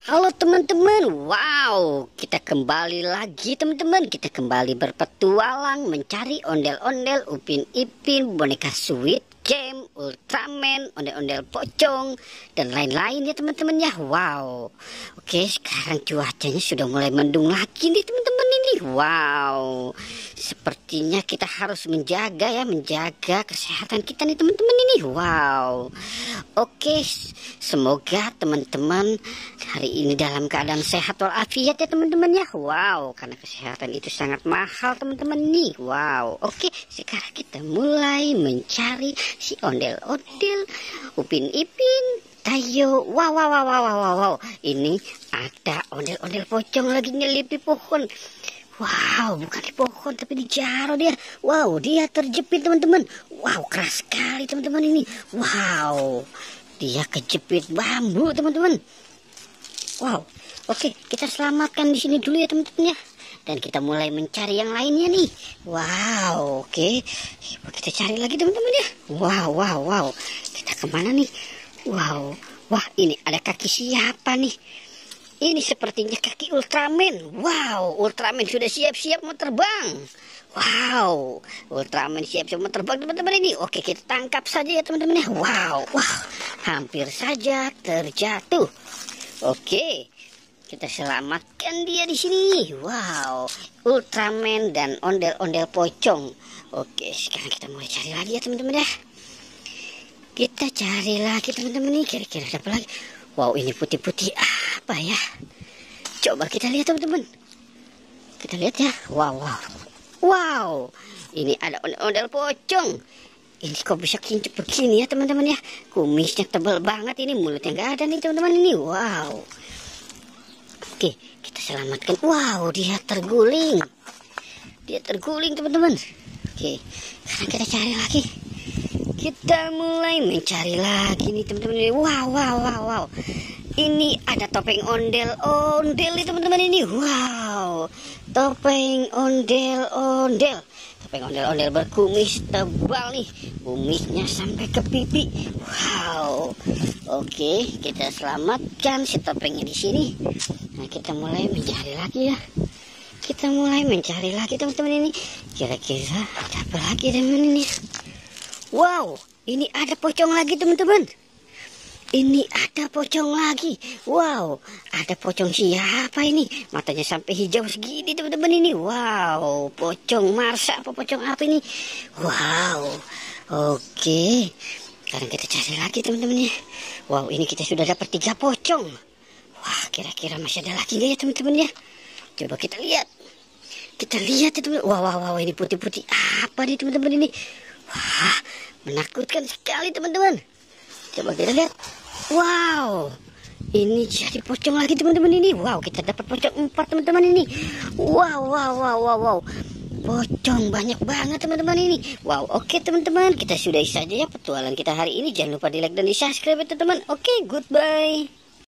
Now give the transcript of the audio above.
Halo teman-teman, wow, kita kembali lagi teman-teman. Kita kembali berpetualang mencari ondel-ondel, Upin Ipin, boneka Squid Game, Ultraman, ondel-ondel pocong, dan lain-lain ya teman-teman ya. Wow, oke, sekarang cuacanya sudah mulai mendung lagi nih teman-teman ini. Wow, sepertinya kita harus menjaga kesehatan kita nih teman-teman ini. Wow, oke, semoga teman-teman hari ini dalam keadaan sehat walafiat ya teman-teman ya. Wow, karena kesehatan itu sangat mahal teman-teman nih. Wow, oke, sekarang kita mulai mencari si ondel-ondel, Upin Ipin, Tayo. Wow. Ini ada ondel-ondel pocong lagi nyelip di pohon. Wow, bukan di pohon tapi di jaro dia. Wow, dia terjepit teman-teman. Wow, keras sekali teman-teman ini. Wow, dia kejepit bambu teman-teman. Wow, oke, kita selamatkan di sini dulu ya teman-teman ya. Dan kita mulai mencari yang lainnya nih. Wow, oke, kita cari lagi teman-teman ya. Wow, kita kemana nih? Wow, wah ini ada kaki siapa nih? Ini sepertinya kaki Ultraman. Wow, Ultraman sudah siap-siap mau terbang. Wow, Ultraman siap-siap mau terbang teman-teman ini. Oke, kita tangkap saja ya teman-teman ya. Wow, hampir saja terjatuh. Oke, kita selamatkan dia di sini. Wow, Ultraman dan ondel-ondel pocong. Oke, sekarang kita mulai cari lagi ya teman-teman ya. Kita cari lagi teman-teman nih. Kira-kira ada apa lagi? Wow, ini putih-putih apa ya? Coba kita lihat teman-teman. Kita lihat ya. Wow, ini ada ondel-ondel pocong. Ini kok bisa kincip begini ya teman-teman ya. Kumisnya tebal banget ini, mulutnya nggak ada nih teman-teman ini. Wow. Oke, kita selamatkan. Wow, dia terguling. Dia terguling teman-teman. Oke, sekarang kita cari lagi. Kita mulai mencari lagi nih teman-teman. Wow. Ini ada topeng ondel-ondel nih teman-teman ini. Wow, topeng ondel-ondel. Topeng ondel-ondel berkumis tebal nih. Kumisnya sampai ke pipi. Wow. Oke, kita selamatkan si topengnya di sini. Nah, kita mulai mencari lagi ya. Kita mulai mencari lagi teman-teman ini. Kira-kira ada apa lagi teman-teman ini? Wow, ini ada pocong lagi teman-teman. Ini ada pocong lagi. Wow, ada pocong siapa ini? Matanya sampai hijau segini teman-teman ini. Wow, pocong Marsa apa pocong apa ini? Wow, oke. Sekarang kita cari lagi teman-teman ya. Wow, ini kita sudah dapat 3 pocong. Wah, kira-kira masih ada lagi nggak ya teman-teman ya? Coba kita lihat. Kita lihat ya teman-teman. Wow, ini putih-putih apa nih teman-teman ini? Wah, menakutkan sekali teman-teman. Coba kita lihat. Wow, ini jadi pocong lagi teman-teman ini. Wow, kita dapat pocong 4 teman-teman ini. Wow. Pocong banyak banget teman-teman ini. Wow, oke teman-teman, kita sudahi saja ya petualangan kita hari ini. Jangan lupa di like dan di subscribe ya teman-teman. Oke, goodbye.